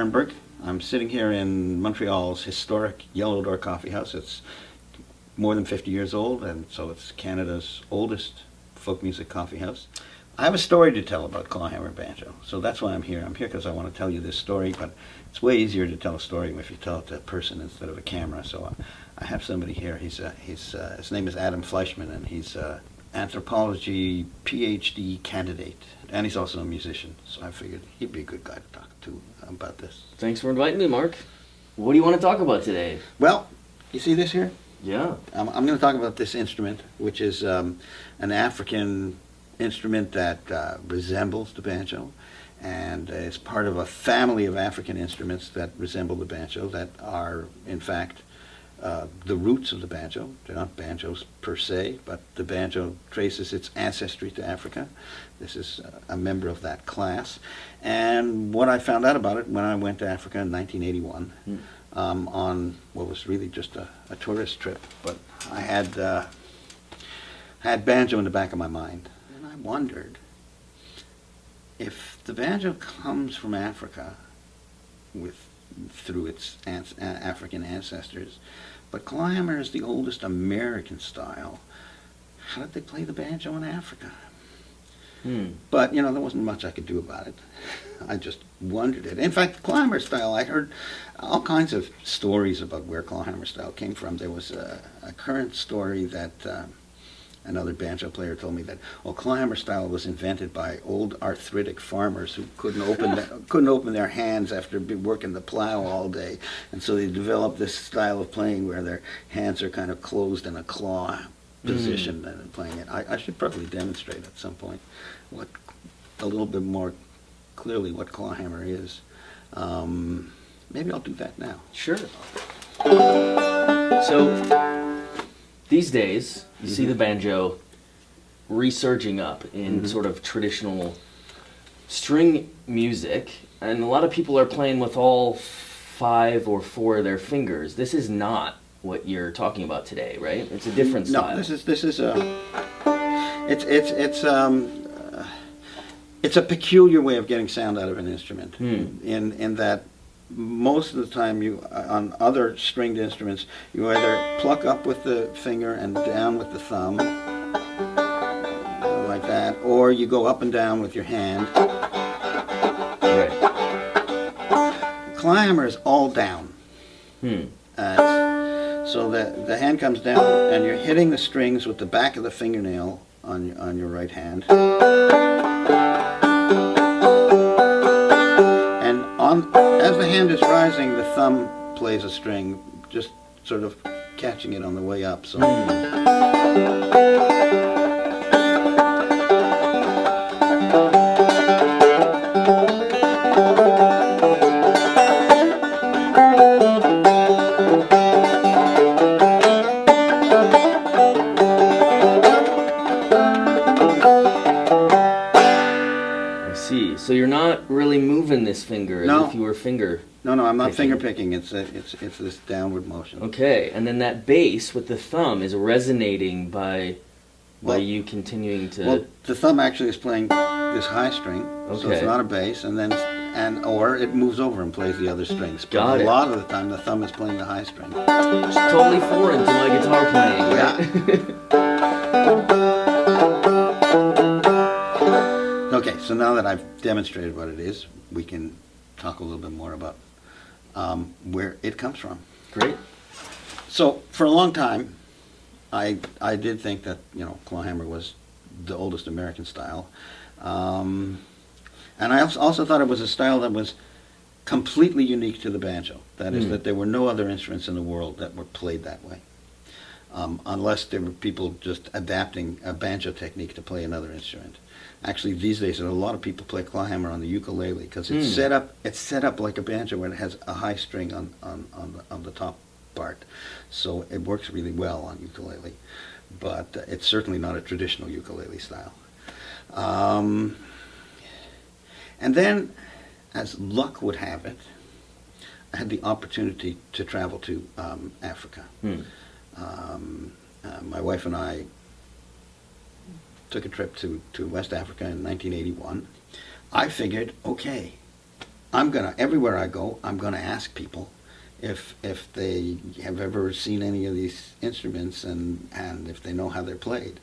Nerenberg. I'm sitting here in Montreal's historic Yellow Door Coffeehouse. It's more than 50 years old, and so it's Canada's oldest folk music coffeehouse. I have a story to tell about clawhammer banjo, so that's why I'm here. I'm here because I want to tell you this story, but it's way easier to tell a story if you tell it to a person instead of a camera. So I have somebody here. His name is Adam Fleischmann, and he's an Anthropology PhD candidate, and he's also a musician. So I figured he'd be a good guy to talk to about this. Thanks for inviting me, Mark. What do you want to talk about today? Well, you see this here? Yeah. I'm going to talk about this instrument, which is an African instrument that resembles the banjo, and is part of a family of African instruments that resemble the banjo, that are, in fact, the roots of the banjo. They're not banjos per se, but the banjo traces its ancestry to Africa. This is a member of that class. And what I found out about it when I went to Africa in 1981, on what was really just a tourist trip, but I had banjo in the back of my mind. And I wondered if the banjo comes from Africa through its African ancestors, but clawhammer is the oldest American style, how did they play the banjo in Africa? But, there wasn't much I could do about it. I just wondered it. In fact, the clawhammer style, I heard all kinds of stories about where clawhammer style came from. There was a current story that another banjo player told me that, clawhammer style was invented by old arthritic farmers who couldn't open their hands after working the plow all day, and so they developed this style of playing where their hands are kind of closed in a claw position and playing it. I should probably demonstrate at some point a little bit more clearly what clawhammer is. Maybe I'll do that now. Sure. So these days, you see the banjo resurging up in sort of traditional string music, and a lot of people are playing with all 5 or 4 of their fingers. This is not what you're talking about today, right? It's a different style. No, it's a peculiar way of getting sound out of an instrument. In that most of the time, on other stringed instruments, you either pluck up with the finger and down with the thumb, like that, or you go up and down with your hand. Right. Clawhammer is all down. So the hand comes down, and you're hitting the strings with the back of the fingernail on your right hand. And as the hand is rising, the thumb plays a string, just sort of catching it on the way up. So. So you're not really moving this finger as if you were finger. No, I'm not finger picking. It's this downward motion. Okay, and then that bass with the thumb is resonating by you continuing to. Well, the thumb actually is playing this high string, so it's not a bass, or it moves over and plays the other strings. But a lot of the time, the thumb is playing the high string. It's totally foreign to my guitar playing, right? Yeah. Okay, so now that I've demonstrated what it is, we can talk a little bit more about where it comes from. Great. So for a long time, I did think that clawhammer was the oldest American style, and I also thought it was a style that was completely unique to the banjo. That is, that there were no other instruments in the world that were played that way, unless there were people just adapting a banjo technique to play another instrument. Actually, these days, a lot of people play clawhammer on the ukulele because it's set up like a banjo where it has a high string on the top part, so it works really well on ukulele. But it's certainly not a traditional ukulele style. And then, as luck would have it, I had the opportunity to travel to Africa. My wife and I took a trip to West Africa in 1981. I figured, okay, everywhere I go, I'm gonna ask people if they have ever seen any of these instruments and if they know how they're played.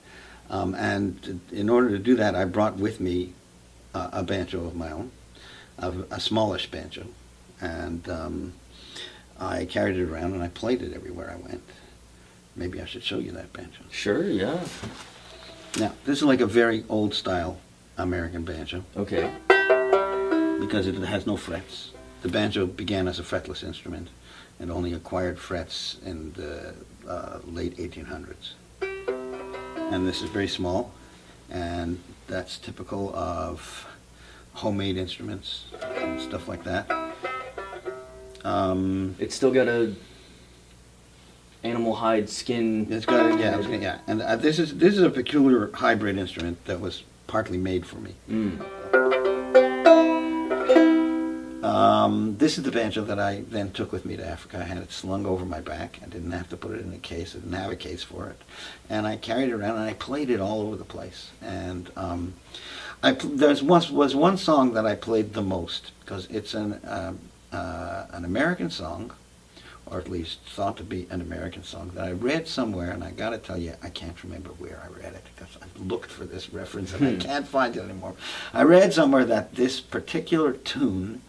And in order to do that, I brought with me a banjo of my own, a smallish banjo, and I carried it around and I played it everywhere I went. Maybe I should show you that banjo. Sure, yeah. Now, this is like a very old style American banjo. Okay. Because it has no frets. The banjo began as a fretless instrument and only acquired frets in the late 1800s. And this is very small, and that's typical of homemade instruments and stuff like that. It's still got a animal hide skin. It's got yeah. And this is a peculiar hybrid instrument that was partly made for me. This is the banjo that I then took with me to Africa. I had it slung over my back. I didn't have to put it in a case. I didn't have a case for it. And I carried it around and I played it all over the place. And there was one song that I played the most because it's an American song, or at least thought to be an American song that I read somewhere, and I got to tell you, I can't remember where I read it because I've looked for this reference and I can't find it anymore. I read somewhere that this particular tune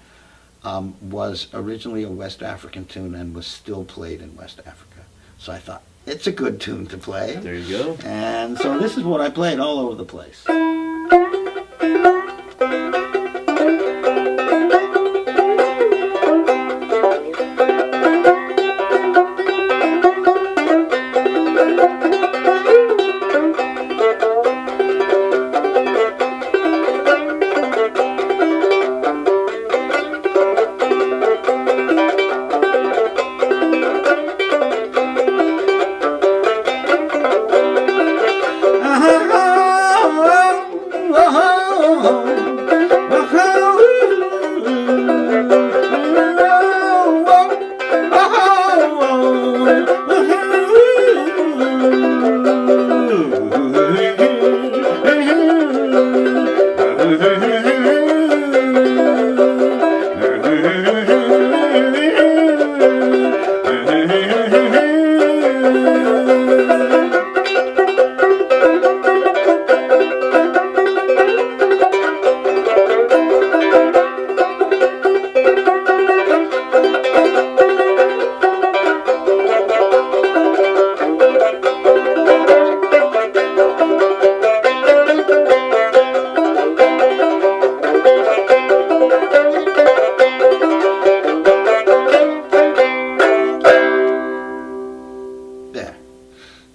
was originally a West African tune and was still played in West Africa. So I thought, it's a good tune to play. There you go. And so this is what I played all over the place.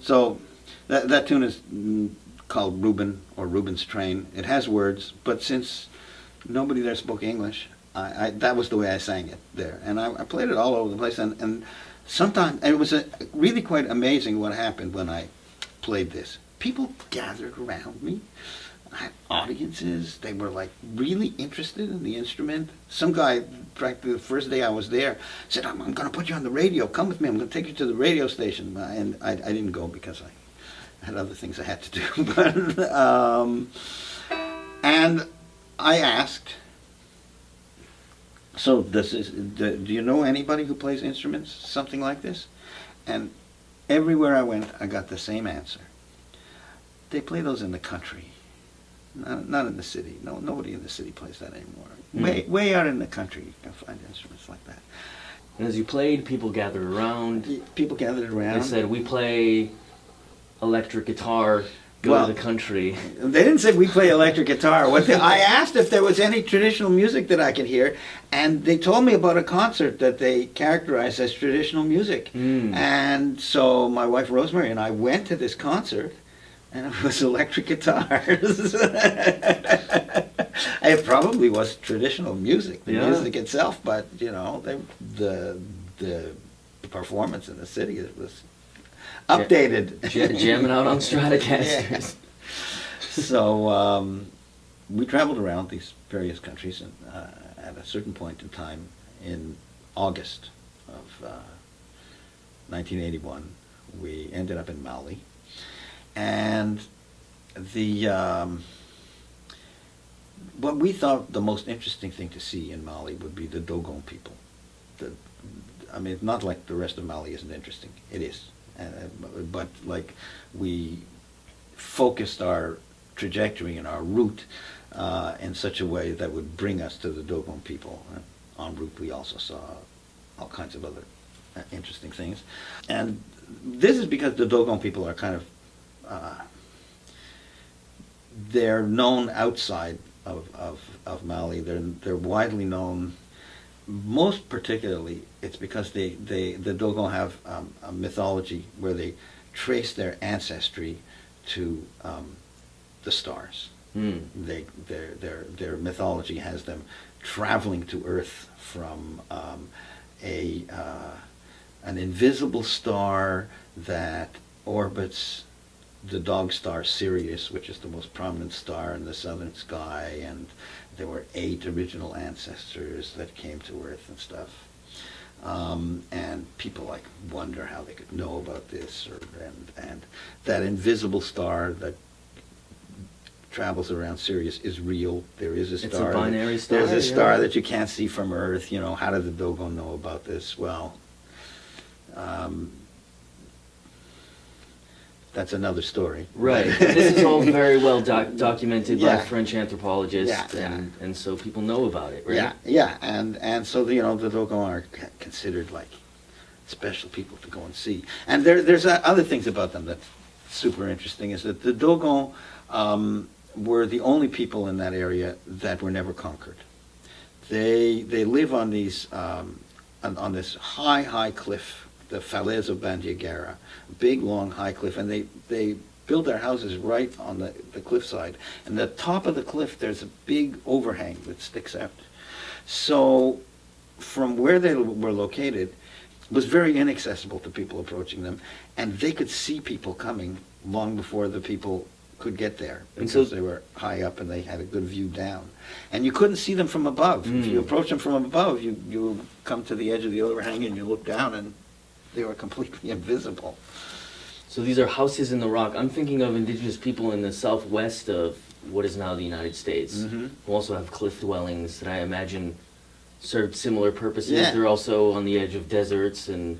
So that tune is called Reuben or Reuben's Train. It has words, but since nobody there spoke English, that was the way I sang it there. And I played it all over the place. And sometimes, and it was really quite amazing what happened when I played this. People gathered around me. I had audiences. They were like really interested in the instrument. Some guy, practically the first day I was there, said, I'm going to put you on the radio. Come with me. I'm going to take you to the radio station. And I didn't go because I had other things I had to do. But, and I asked, so do you know anybody who plays instruments, something like this? And everywhere I went, I got the same answer. They play those in the country. Not in the city. No, nobody in the city plays that anymore. Way out in the country, you can find instruments like that. And as you played, people gathered around. People gathered around. They said, we play electric guitar, go to the country. They didn't say we play electric guitar. I asked if there was any traditional music that I could hear, and they told me about a concert that they characterized as traditional music. And so my wife Rosemary and I went to this concert, and it was electric guitars. It probably was traditional music, the music itself, but you know, the performance in the city was updated. Jamming out on Stratocasters. So we traveled around these various countries, and at a certain point in time in August of 1981, we ended up in Mali. what we thought the most interesting thing to see in Mali would be the Dogon people. I mean, it's not like the rest of Mali isn't interesting. It is. But like we focused our trajectory and our route in such a way that would bring us to the Dogon people. En route, we also saw all kinds of other interesting things. And this is because the Dogon people are kind of, they're known outside of Mali. They're widely known. Most particularly, it's because the Dogon have a mythology where they trace their ancestry to the stars. Their mythology has them traveling to Earth from an invisible star that orbits the dog star Sirius, which is the most prominent star in the southern sky, and there were 8 original ancestors that came to Earth and stuff. And people like wonder how they could know about this, and that invisible star that travels around Sirius is real. There is a star. It's a binary star. There's a star that you can't see from Earth. You know, how did the Dogon know about this? Well, that's another story. Right. This is all very well documented by Yeah. French anthropologists, Yeah. and so people know about it, right? Yeah, and so the Dogon are considered like special people to go and see. And there's other things about them that's super interesting. Is that the Dogon were the only people in that area that were never conquered. They live on these on this high cliff, the Falaise of Bandiagara, big long high cliff, and they build their houses right on the cliffside. And the top of the cliff, there's a big overhang that sticks out. So from where they were located, it was very inaccessible to people approaching them, and they could see people coming long before the people could get there, because they were high up and they had a good view down. And you couldn't see them from above. If you approach them from above, you come to the edge of the overhang and you look down, and they were completely invisible. So these are houses in the rock. I'm thinking of indigenous people in the southwest of what is now the United States, who also have cliff dwellings that I imagine served similar purposes. Yeah. They're also on the edge of deserts, and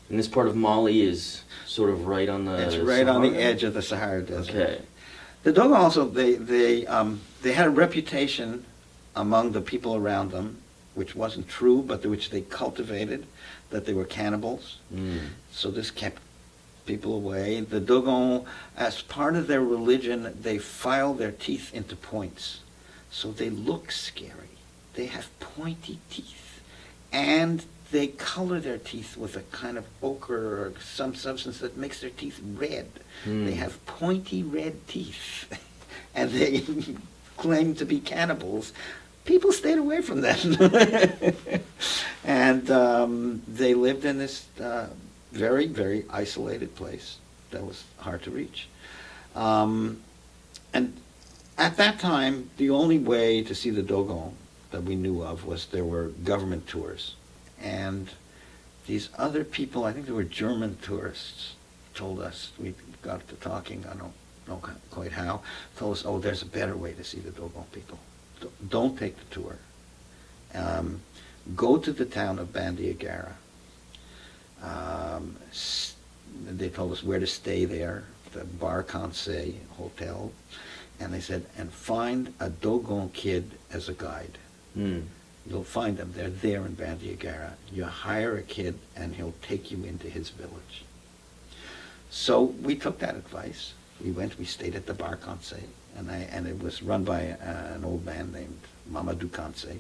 this part of Mali is sort of right on the It's right on Sahara? the edge of the Sahara Desert. Okay. The Dogon also, they had a reputation among the people around them, which wasn't true, but which they cultivated, that they were cannibals. So this kept people away. The Dogon, as part of their religion, they file their teeth into points. So they look scary. They have pointy teeth. And they color their teeth with a kind of ochre or some substance that makes their teeth red. They have pointy red teeth. And they claim to be cannibals. People stayed away from them. And they lived in this very, very isolated place that was hard to reach. And at that time, the only way to see the Dogon that we knew of was there were government tours. And these other people, I think they were German tourists, told us, we got to talking, I don't know quite how, told us, oh, there's a better way to see the Dogon people. Don't take the tour. Go to the town of Bandiagara. They told us where to stay there, the Bar Conseil Hotel. And they said, and find a Dogon kid as a guide. You'll find them. They're there in Bandiagara. You hire a kid, and he'll take you into his village. So we took that advice. We stayed at the Bar Conseil, and it was run by an old man named Mamadou Conseil.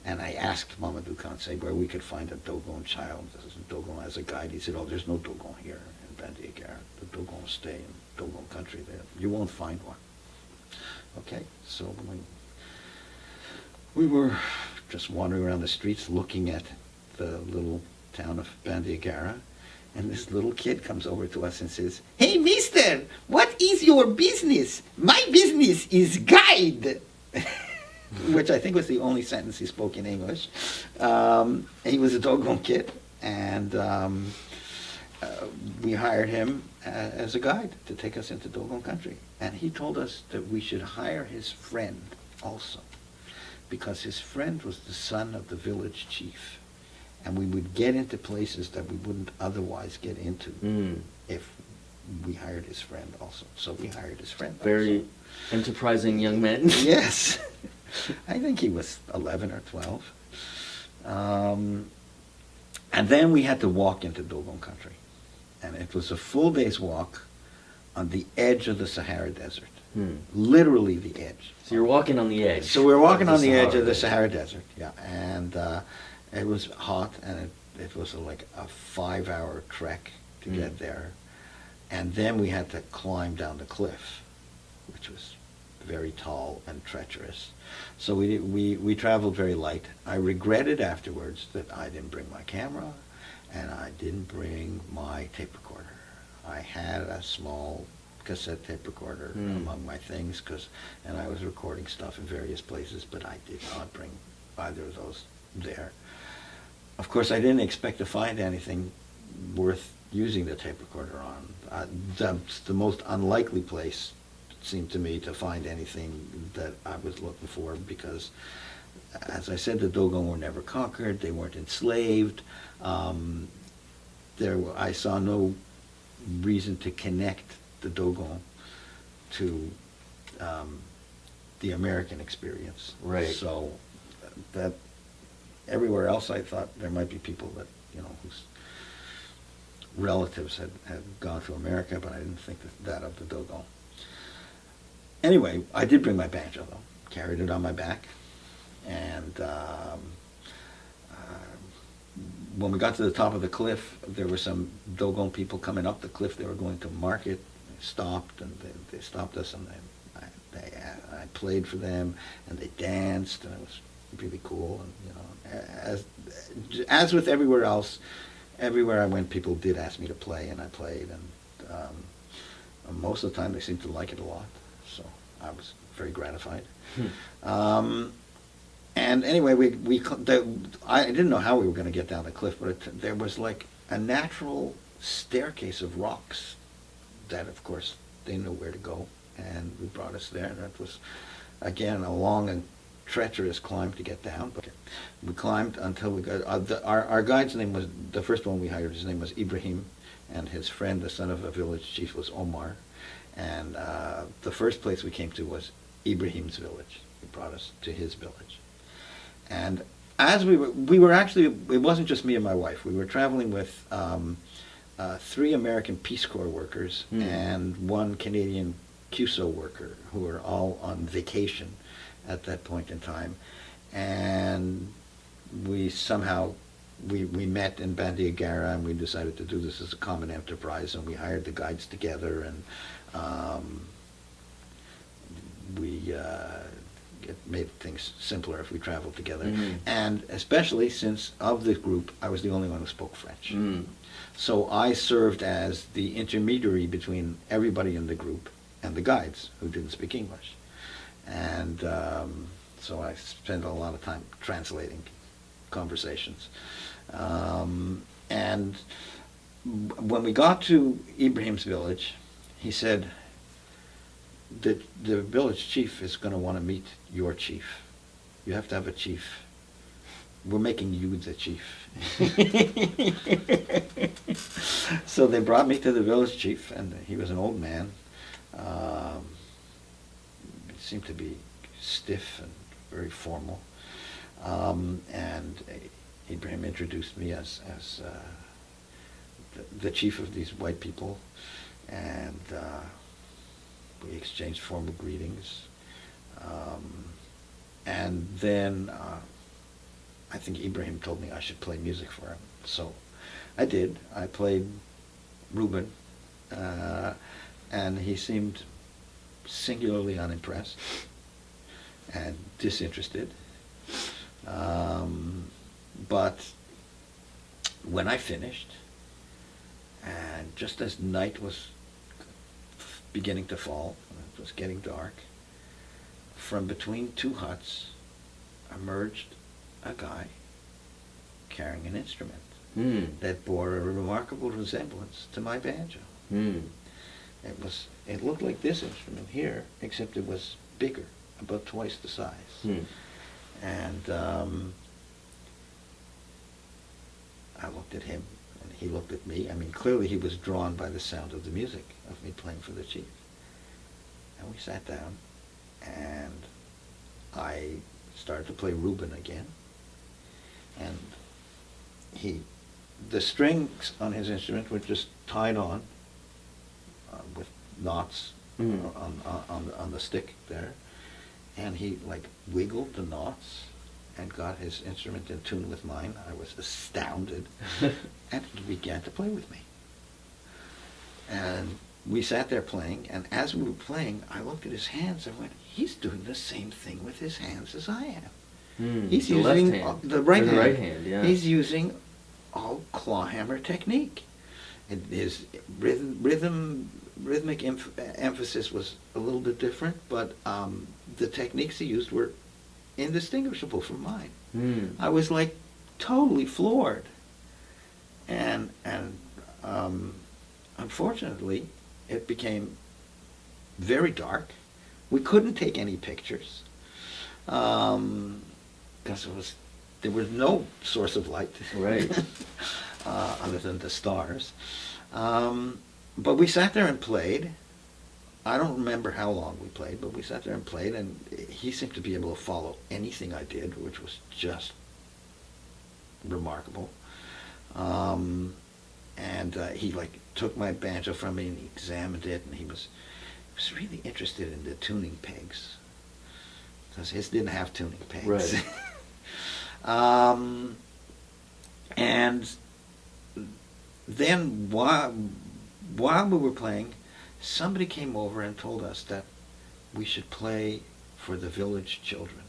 And I asked Mamadou Conseil where we could find a Dogon child, Dogon as a guide. He said, oh, there's no Dogon here in Bandiagara. The Dogon stay in Dogon country there. You won't find one. Okay, so we were just wandering around the streets looking at the little town of Bandiagara, and this little kid comes over to us and says, hey, mister, what is your business? My business is guide. Which I think was the only sentence he spoke in English. He was a Dogon kid, and we hired him as a guide to take us into Dogon country. And he told us that we should hire his friend also, because his friend was the son of the village chief, and we would get into places that we wouldn't otherwise get into if we hired his friend also. So we hired his friend Very also. enterprising young man. Yes. I think he was 11 or 12. And then we had to walk into Dogon country. And it was a full day's walk on the edge of the Sahara Desert. Literally the edge. So you're walking on the edge. So we were walking on the edge Sahara of the Desert. Sahara Desert, yeah. And it was hot, and it was like a 5-hour trek to get there. And then we had to climb down the cliff, which was very tall and treacherous. So we traveled very light. I regretted afterwards that I didn't bring my camera, and I didn't bring my tape recorder. I had a small cassette tape recorder among my things, and I was recording stuff in various places, but I did not bring either of those there. Of course, I didn't expect to find anything worth using the tape recorder on. The most unlikely place seemed to me to find anything that I was looking for, because, as I said, the Dogon were never conquered, they weren't enslaved. I saw no reason to connect the Dogon to the American experience. Right. So that everywhere else I thought there might be people that, whose relatives had gone to America, but I didn't think that of the Dogon. Anyway, I did bring my banjo, though. Carried it on my back. And when we got to the top of the cliff, there were some Dogon people coming up the cliff. They were going to market. They stopped, and they stopped us, and I played for them, and they danced, and it was really cool. And, as with everywhere else, everywhere I went, people did ask me to play, and I played, and most of the time they seemed to like it a lot. So I was very gratified. And anyway, I didn't know how we were going to get down the cliff, but there was like a natural staircase of rocks that, of course, they knew where to go, and we brought us there. And it was, again, a long and treacherous climb to get down. But we climbed until we got, our guide's name was, the first one we hired, his name was Ibrahim, and his friend, the son of a village chief, was Omar. And the first place we came to was Ibrahim's village. He brought us to his village. And as we were actually, it wasn't just me and my wife. We were traveling with 3 American Peace Corps workers and 1 Canadian CUSO worker, who were all on vacation at that point in time. And we somehow, we met in Bandiagara, and we decided to do this as a common enterprise, and we hired the guides together, and it made things simpler if we traveled together. And especially since of the group, I was the only one who spoke French. So I served as the intermediary between everybody in the group and the guides who didn't speak English. And so I spent a lot of time translating conversations. And when we got to Ibrahim's village, he said, the village chief is going to want to meet your chief. You have to have a chief. We're making you the chief. So they brought me to the village chief, and he was an old man. He seemed to be stiff and very formal. And Ibrahim introduced me as the chief of these white people, and we exchanged formal greetings. And then I think Ibrahim told me I should play music for him. So I did. I played Reuben, and he seemed singularly unimpressed and disinterested. But when I finished, and just as night was beginning to fall, and it was getting dark, from between 2 huts emerged a guy carrying an instrument that bore a remarkable resemblance to my banjo. It looked like this instrument here, except it was bigger about twice the size. And I looked at him, and he looked at me. I mean, clearly he was drawn by the sound of the music of me playing for the chief. And we sat down, and I started to play Reuben again. And the strings on his instrument were just tied on with knots on the stick there. And he like wiggled the knots and got his instrument in tune with mine. I was astounded. And he began to play with me. And we sat there playing, and as we were playing, I looked at his hands and went, he's doing the same thing with his hands as I am. He's the using left hand. the right Or hand. the right hand, yeah. He's using all clawhammer technique. And his rhythmic emphasis was a little bit different, but the techniques he used were indistinguishable from mine. I was like totally floored. And unfortunately, it became very dark. We couldn't take any pictures because there was no source of light, Right. other than the stars. But we sat there and played. I don't remember how long we played, but we sat there and played, and he seemed to be able to follow anything I did, which was just remarkable. And he like took my banjo from me and he examined it, and he was really interested in the tuning pegs, because his didn't have tuning pegs. Right. And then while we were playing, somebody came over and told us that we should play for the village children.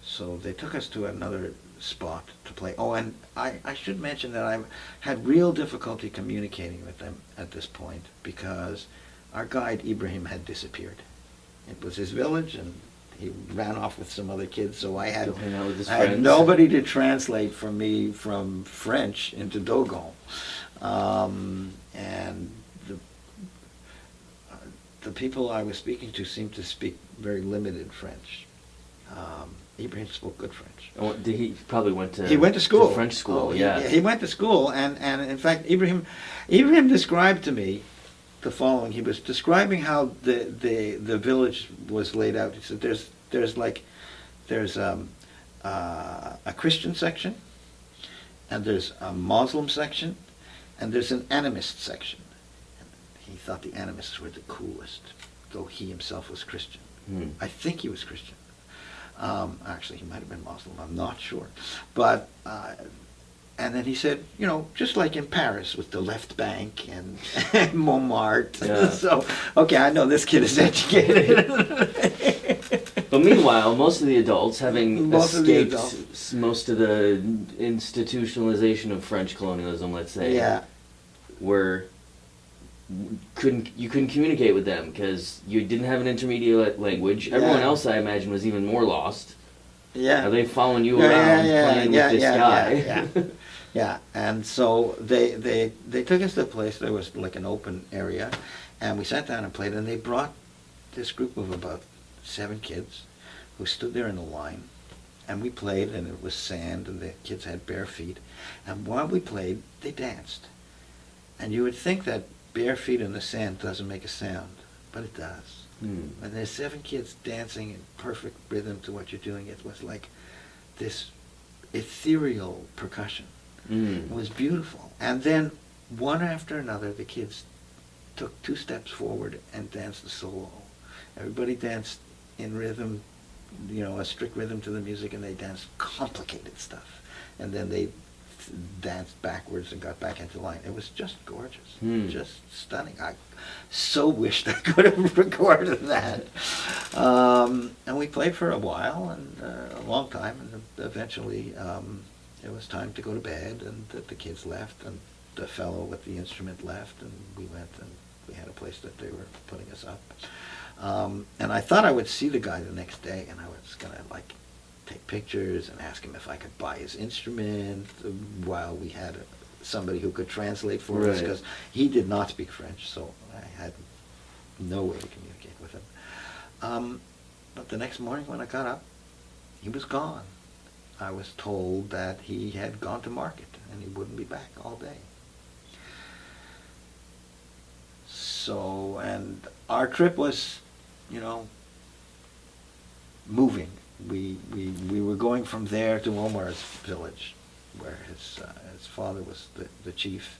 So they took us to another spot to play. Oh, and I should mention that I had real difficulty communicating with them at this point, because our guide Ibrahim had disappeared. It was his village, and he ran off with some other kids, so I had, Hang out with his I had friends. nobody to translate for me from French into Dogon. And the people I was speaking to seemed to speak very limited French. Ibrahim spoke good French. Oh, he probably went to... He went to school. French school, Oh, yeah. He went to school, and in fact, Ibrahim described to me the following. He was describing how the village was laid out. He said there's a Christian section, and there's a Muslim section, and there's an animist section. And he thought the animists were the coolest, though he himself was Christian. I think he was Christian. Actually, he might have been Muslim, I'm not sure. But, and then he said, just like in Paris with the left bank and Montmartre. Yeah. So, okay, I know this kid is educated. But meanwhile, most of the adults, having Most of the escaped adults. most of the institutionalization of French colonialism, let's say, Yeah. you couldn't communicate with them because you didn't have an intermediate language. Everyone Yeah. else, I imagine, was even more lost. Yeah. Are they following you around playing with this guy? Yeah. And so they took us to a place. There was like an open area, and we sat down and played. And they brought this group of about 7 kids who stood there in a line, and we played. And it was sand, and the kids had bare feet. And while we played, they danced. And you would think that bare feet in the sand doesn't make a sound, but it does. And there's 7 kids dancing in perfect rhythm to what you're doing. It was like this ethereal percussion. It was beautiful. And then one after another, the kids took 2 steps forward and danced the solo. Everybody danced in rhythm, a strict rhythm to the music, and they danced complicated stuff. And then they danced backwards and got back into line. It was just gorgeous, just stunning. I so wished I could have recorded that. And we played for a while, and a long time, and eventually it was time to go to bed, and the kids left, and the fellow with the instrument left, and we went, and we had a place that they were putting us up. And I thought I would see the guy the next day, and I was gonna take pictures and ask him if I could buy his instrument while we had somebody who could translate for us, Right. because he did not speak French, so I had no way to communicate with him. But the next morning when I got up, he was gone. I was told that he had gone to market and he wouldn't be back all day. So, and our trip was, moving. We were going from there to Omar's village, where his father was the chief.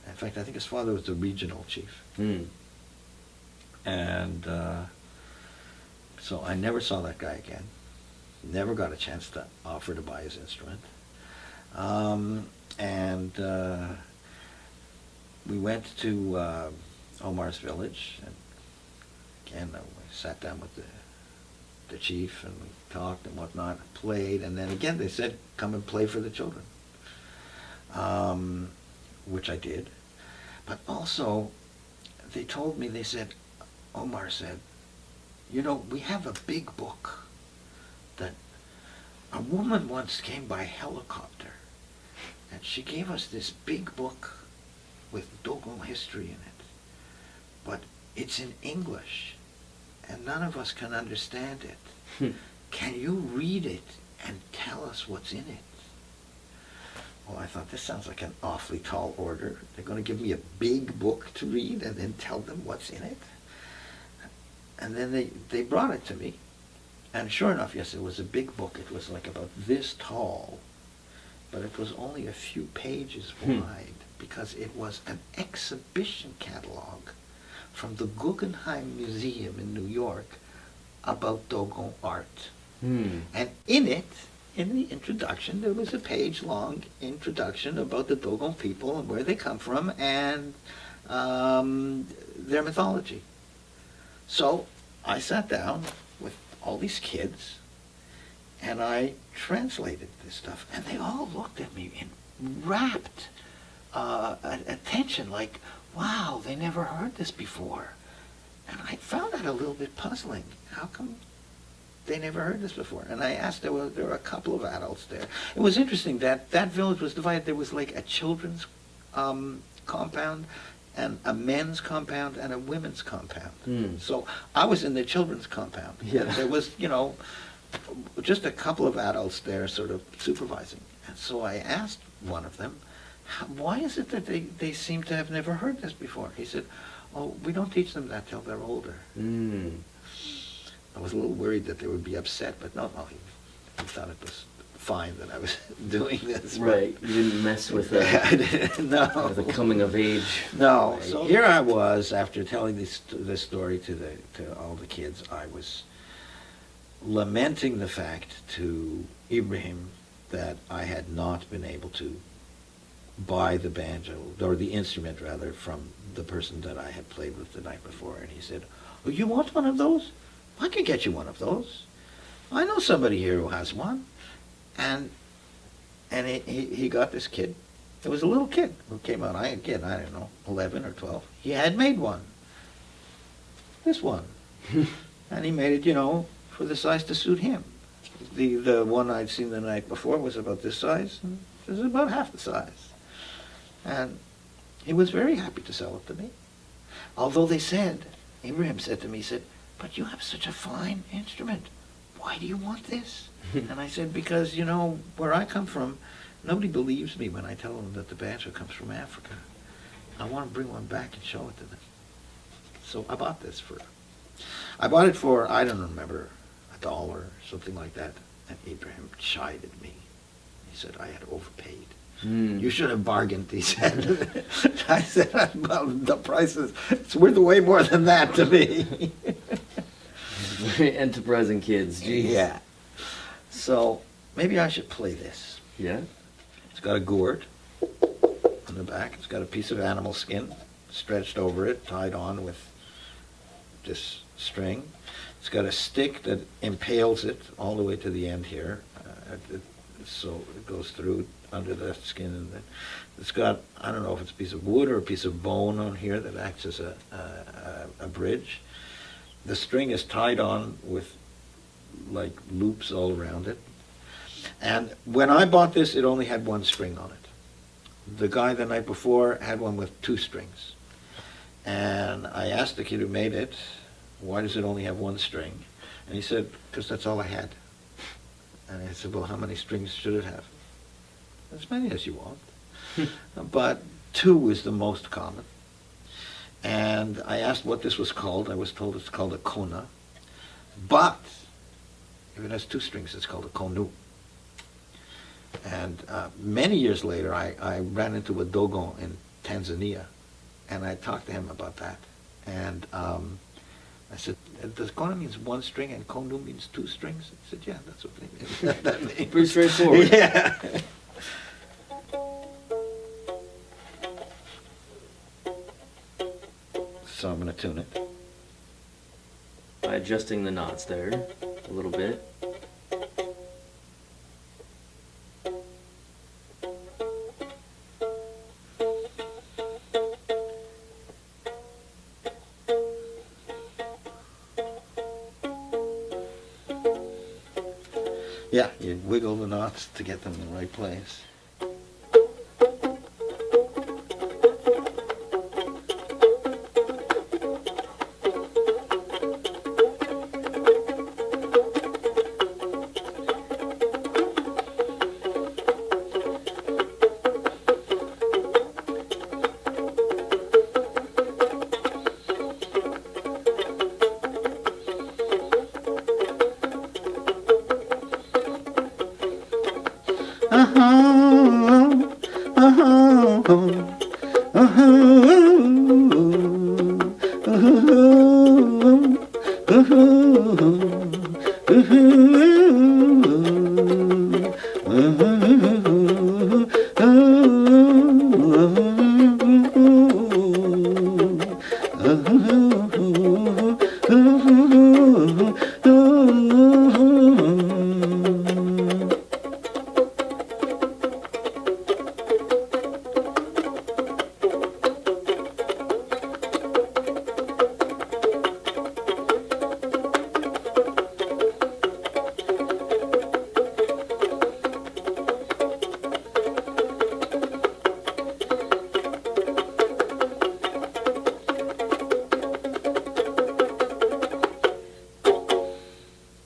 In fact, I think his father was the regional chief. And so I never saw that guy again. Never got a chance to offer to buy his instrument. We went to Omar's village, and again, we sat down with the chief, and we talked and whatnot, played, and then again they said, come and play for the children, which I did. But also, they told me, they said, Omar said, we have a big book that a woman once came by helicopter, and she gave us this big book with Dogon history in it, but it's in English, and none of us can understand it. Can you read it and tell us what's in it? Well, I thought, this sounds like an awfully tall order. They're going to give me a big book to read and then tell them what's in it? And then they brought it to me. And sure enough, yes, it was a big book. It was like about this tall, but it was only a few pages wide, because it was an exhibition catalog from the Guggenheim Museum in New York about Dogon art. And in it, in the introduction, there was a page-long introduction about the Dogon people and where they come from and their mythology. So I sat down with all these kids and I translated this stuff, and they all looked at me in rapt attention, like, wow, they never heard this before. And I found that a little bit puzzling. How come they never heard this before? And I asked, there were a couple of adults there. It was interesting that that village was divided. There was like a children's compound, and a men's compound, and a women's compound. So I was in the children's compound. Yeah. And there was, just a couple of adults there sort of supervising. And so I asked one of them, why is it that they seem to have never heard this before? He said, oh, we don't teach them that till they're older. I was a little worried that they would be upset, but no, he thought it was fine that I was doing this. Right, you didn't mess with no. the coming of age. No, Right. so here I was, after telling this story to all the kids, I was lamenting the fact to Ibrahim that I had not been able to buy the banjo, or the instrument rather, from the person that I had played with the night before. And he said, oh, you want one of those? I can get you one of those. I know somebody here who has one. And he got this kid. It was a little kid who came out, I don't know, 11 or 12. He had made one. This one. And he made it, for the size to suit him. The one I'd seen the night before was about this size. It was about half the size. And he was very happy to sell it to me. Although Ibrahim said to me, he said, but you have such a fine instrument. Why do you want this? And I said, because, where I come from, nobody believes me when I tell them that the banjo comes from Africa. I want to bring one back and show it to them. So I bought this I bought it for, I don't remember, $1 or something like that. And Ibrahim chided me. He said I had overpaid. You should have bargained, he said. I said, well, the price it's worth way more than that to me. Very enterprising kids, geez. Yeah. So maybe I should play this. Yeah? It's got a gourd on the back. It's got a piece of animal skin stretched over it, tied on with this string. It's got a stick that impales it all the way to the end here. So it goes through under the skin. And it's got, I don't know if it's a piece of wood or a piece of bone on here that acts as a bridge. The string is tied on with like loops all around it. And when I bought this, it only had one string on it. The guy the night before had one with 2 strings. And I asked the kid who made it, why does it only have one string? And he said, because that's all I had. And I said, well, how many strings should it have? As many as you want. But 2 is the most common. And I asked what this was called. I was told it's called a kona. But if it has 2 strings, it's called a konu. And many years later, I ran into a Dogon in Tanzania, and I talked to him about that. And I said, does kona means 1 string and konu means 2 strings? He said, yeah, that's what they mean. That means. Pretty straightforward. Yeah. So I'm going to tune it. By adjusting the knots there a little bit. Yeah, you wiggle the knots to get them in the right place.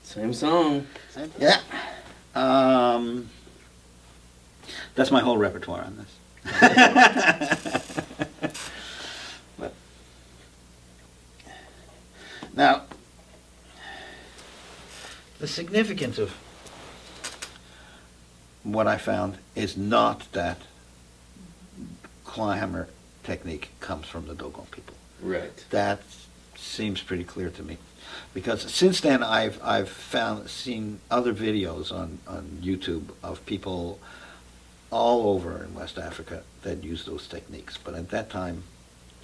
Same song. Yeah. That's my whole repertoire on this. But now, the significance of what I found is not that clawhammer technique comes from the Dogon people. Right. That seems pretty clear to me, because since then I've seen other videos on YouTube of people all over in West Africa that use those techniques. But at that time,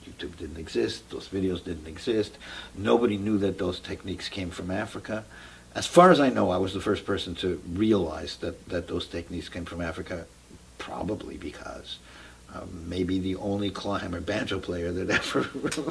YouTube didn't exist, those videos didn't exist, nobody knew that those techniques came from Africa. As far as I know, I was the first person to realize that those techniques came from Africa, probably because maybe the only clawhammer banjo player that ever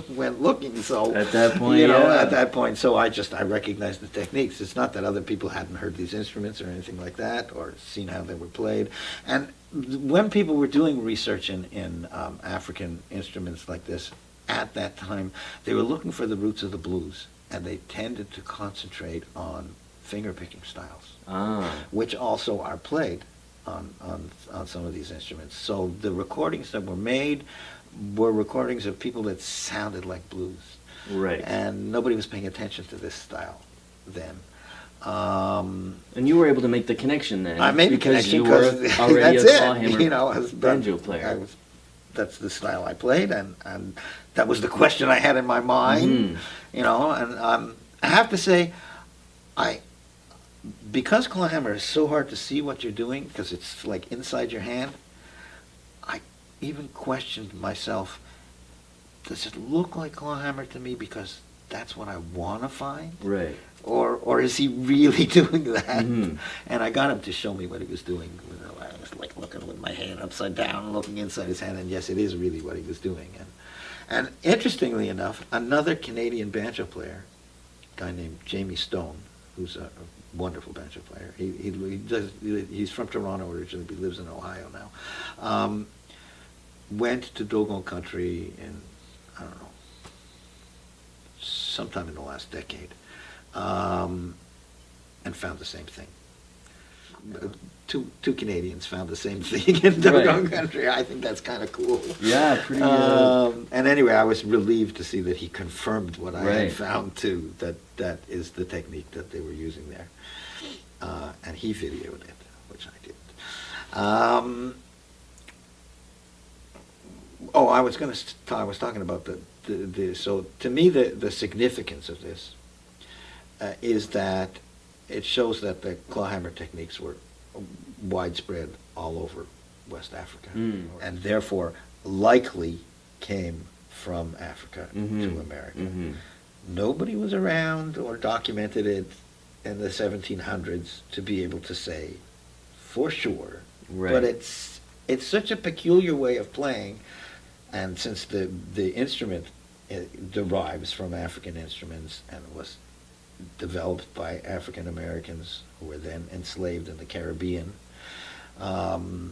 went looking. So at that point, at that point, so I recognized the techniques. It's not that other people hadn't heard these instruments or anything like that, or seen how they were played. And when people were doing research in African instruments like this, at that time, they were looking for the roots of the blues, and they tended to concentrate on finger-picking styles, which also are played on some of these instruments. So the recordings that were made were recordings of people that sounded like blues. Right. And nobody was paying attention to this style then. And you were able to make the connection then. I made the because connection you were because already that's a it. clawhammer You know, I was banjo player. That's the style I played, and that was the question I had in my mind. Mm. You know, and I have to say, because clawhammer is so hard to see what you're doing, because it's like inside your hand, I even questioned myself, does it look like clawhammer to me because that's what I want to find? Right. Or is he really doing that? Mm-hmm. And I got him to show me what he was doing. I was like looking with my hand upside down, looking inside his hand, and yes, it is really what he was doing. And interestingly enough, another Canadian banjo player, a guy named Jamie Stone, who's a wonderful banjo player. He's from Toronto originally, but he lives in Ohio now. Went to Dogon country in, I don't know, sometime in the last decade, and found the same thing. Two Canadians found the same thing in Dogon Right. country. I think that's kind of cool. Yeah, pretty. And anyway, I was relieved to see that he confirmed what I had Right. found too, that is the technique that they were using there. And he videoed it, which I didn't. I was going to. I was talking about the. So to me, the significance of this is that it shows that the clawhammer techniques were widespread all over West Africa, and therefore likely came from Africa to America. Mm-hmm. Nobody was around or documented it in the 1700s to be able to say for sure. Right. But it's such a peculiar way of playing, and since the instrument derives from African instruments and was developed by African Americans who were then enslaved in the Caribbean, it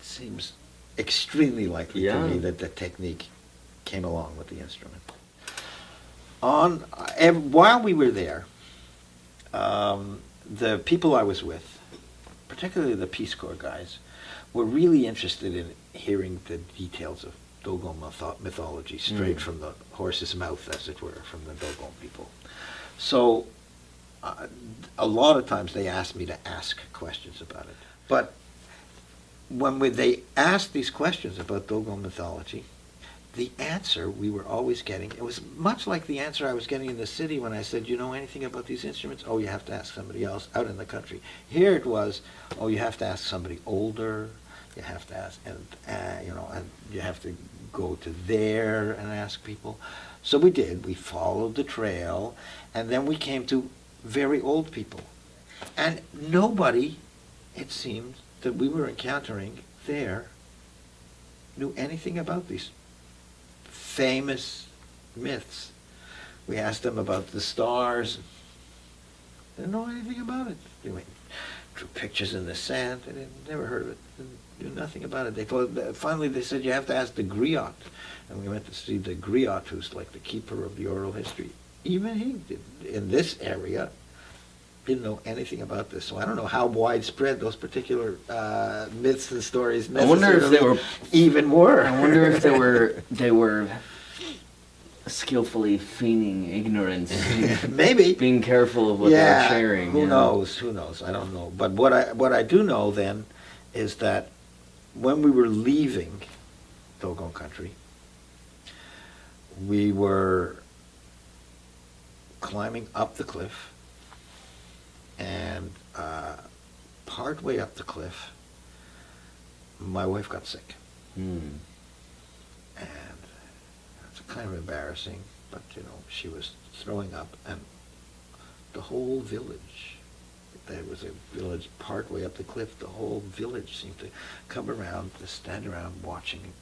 seems extremely likely to me that the technique came along with the instrument. While we were there, the people I was with, particularly the Peace Corps guys, were really interested in hearing the details of Dogon mythology straight from the horse's mouth, as it were, from the Dogon people. So a lot of times they asked me to ask questions about it. But when they asked these questions about Dogon mythology, the answer we were always getting, it was much like the answer I was getting in the city when I said, you know anything about these instruments? Oh, you have to ask somebody else out in the country. Here it was, oh, you have to ask somebody older, you have to ask, and you have to go to there and ask people. So we did, we followed the trail, and then we came to very old people. And nobody, it seemed, that we were encountering there knew anything about these famous myths. We asked them about the stars. They didn't know anything about it. They drew pictures in the sand. They never heard of it. They knew nothing about it. Finally, they said, you have to ask the griot. And we went to see the griot, who's like the keeper of the oral history. Even he did, in this area, didn't know anything about this. So I don't know how widespread those particular myths and stories I wonder if they were even were. I wonder if they were skillfully feigning ignorance, Maybe. being careful of what they were sharing. Who knows? Who knows? I don't know. But what I do know then is that when we were leaving Dogon country, we were climbing up the cliff, and partway up the cliff, my wife got sick. And it's kind of embarrassing, but she was throwing up, and the whole village, there was a village partway up the cliff, the whole village seemed to come around, to stand around watching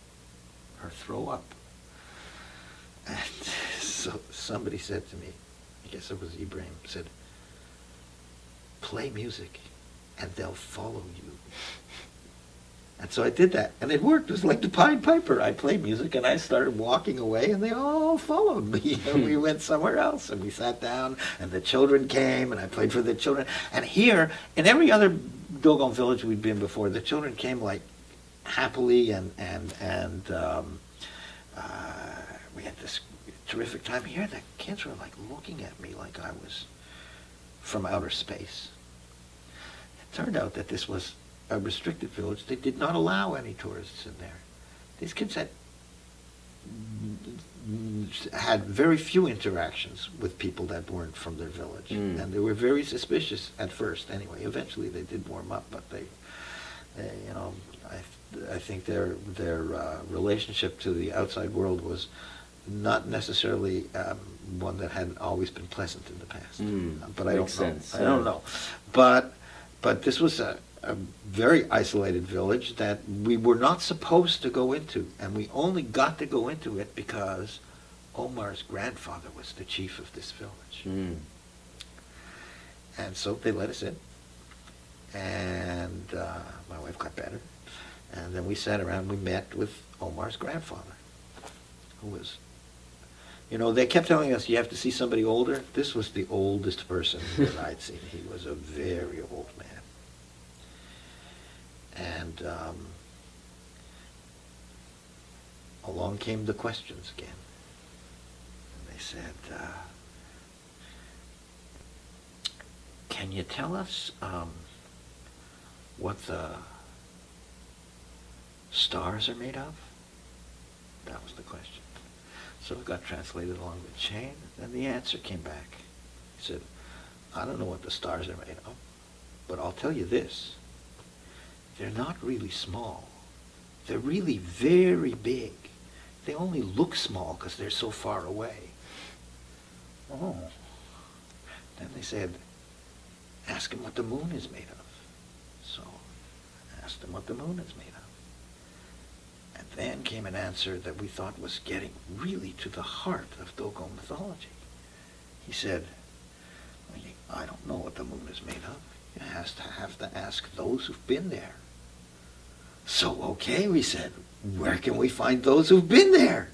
her throw up. And so somebody said to me, I guess it was Ibrahim, said, play music and they'll follow you. And so I did that, and it worked. It was like the Pied Piper. I played music, and I started walking away, and they all followed me. And we went somewhere else, and we sat down, and the children came, and I played for the children. And here, in every other Dogon village we'd been before, the children came like happily, and we had this terrific time. Here, the kids were like looking at me like I was from outer space. It turned out that this was a restricted village. They did not allow any tourists in there. These kids had very few interactions with people that weren't from their village, and they were very suspicious at first. Anyway, eventually they did warm up, but I think their relationship to the outside world was not necessarily one that had always been pleasant in the past. But I don't know. I don't know. But this was a very isolated village that we were not supposed to go into, and we only got to go into it because Omar's grandfather was the chief of this village. And so they let us in, and my wife got better, and then we sat around, we met with Omar's grandfather, who was You know, they kept telling us you have to see somebody older. This was the oldest person that I'd seen. He was a very old man. And along came the questions again. And they said, can you tell us what the stars are made of? That was the question. So it got translated along the chain, and the answer came back. He said, I don't know what the stars are made of, but I'll tell you this. They're not really small. They're really very big. They only look small because they're so far away. Oh. Then they said, ask him what the moon is made of. So I asked him what the moon is made of. And then came an answer that we thought was getting really to the heart of Dogon mythology. He said, I don't know what the moon is made of. You have to ask those who've been there. So, okay, we said, where can we find those who've been there?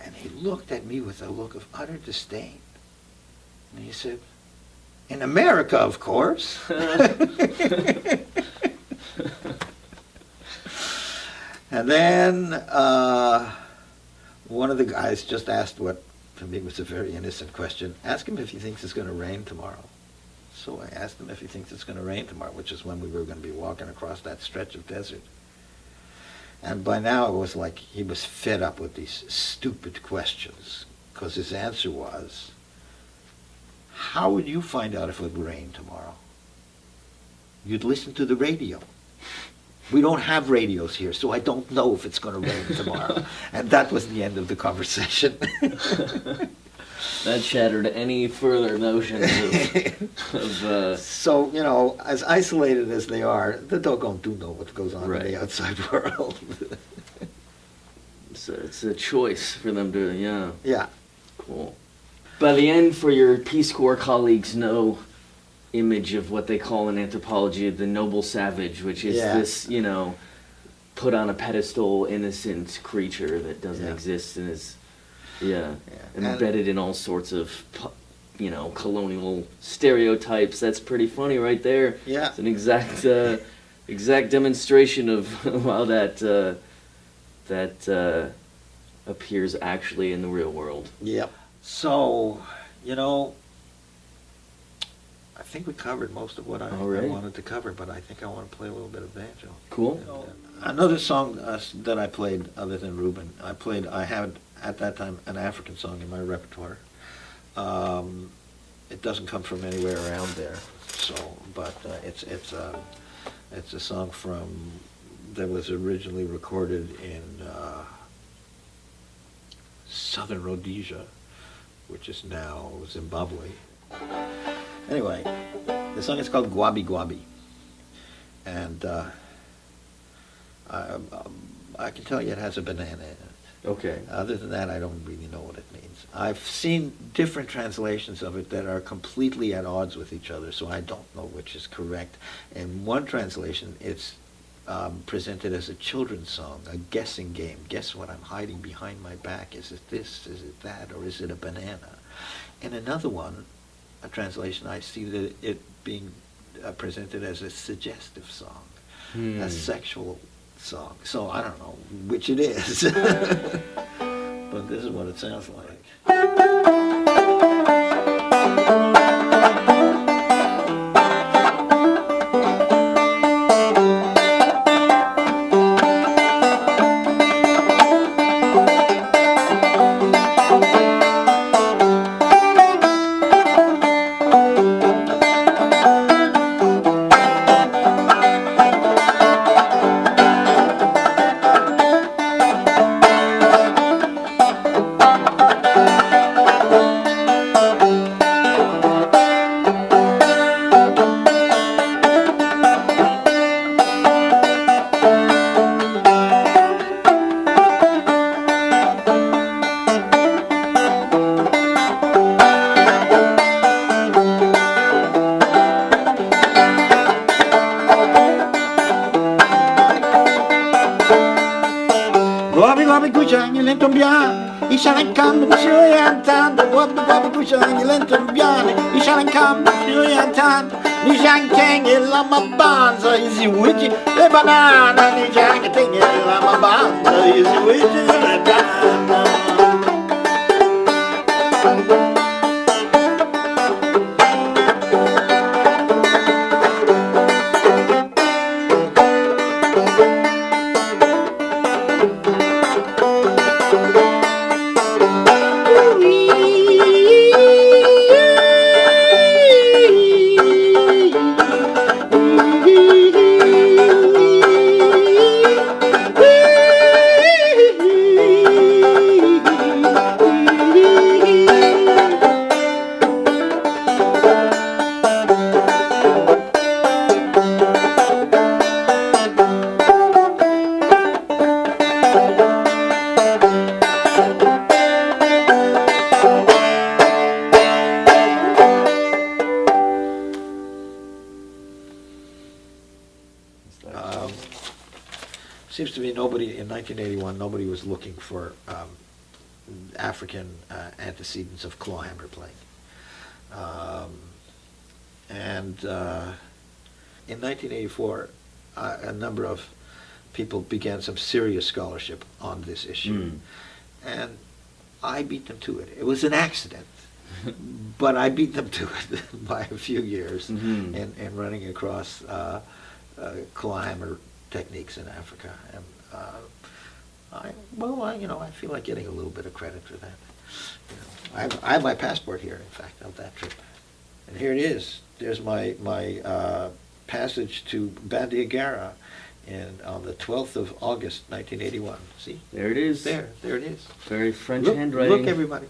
And he looked at me with a look of utter disdain. And he said, in America, of course. And then one of the guys just asked what, to me, was a very innocent question. Ask him if he thinks it's going to rain tomorrow. So I asked him if he thinks it's going to rain tomorrow, which is when we were going to be walking across that stretch of desert. And by now it was like he was fed up with these stupid questions, because his answer was, how would you find out if it would rain tomorrow? You'd listen to the radio. We don't have radios here, so I don't know if it's going to rain tomorrow. And that was the end of the conversation. That shattered any further notions of So, you know, as isolated as they are, the Dogon do know what goes on Right. in the outside world. it's a choice for them to, yeah. Yeah. Cool. By the end, for your Peace Corps colleagues, no image of what they call in anthropology the noble savage, which is Yeah. this, you know, put on a pedestal innocent creature that doesn't Yeah. exist and is, Yeah. embedded in all sorts of, you know, colonial stereotypes. That's pretty funny right there. Yeah. It's an exact demonstration of how that appears actually in the real world. Yep. So, you know, I think we covered most of what I All right. wanted to cover, but I think I want to play a little bit of banjo. Cool. Another song that I played, other than Reuben, I had at that time an African song in my repertoire. It doesn't come from anywhere around there, so, but it's a song that was originally recorded in southern Rhodesia, which is now Zimbabwe. Anyway, the song is called Gwabi Gwabi, and I can tell you it has a banana in it. Okay. Other than that, I don't really know what it means. I've seen different translations of it that are completely at odds with each other, so I don't know which is correct. In one translation, it's presented as a children's song, a guessing game. Guess what I'm hiding behind my back? Is it this? Is it that? Or is it a banana? In another one, a translation, I see that it being presented as a suggestive song, a sexual song. So I don't know which it is. But this is what it sounds like. Guabi guabi kucha, nyelentombia. Ishalan come to Shuriantan, the what the Baba Kushan, you lent him beyond. Ishalan come to Shuriantan, Nishan Kang, Lama Banza, is you witchy, the banana, Nishan King, Lama Banza, is you witchy, the banana. Seems to me nobody, in 1981, nobody was looking for African antecedents of clawhammer playing. In 1984, a number of people began some serious scholarship on this issue. And I beat them to it. It was an accident, but I beat them to it by a few years in running across clawhammer techniques in Africa, and I feel like getting a little bit of credit for that. I have my passport here, in fact, of that trip, and here it is. There's my passage to Bandiagara, on the 12th of August, 1981. See? There it is. There it is. Very French Look, handwriting. Look, everybody.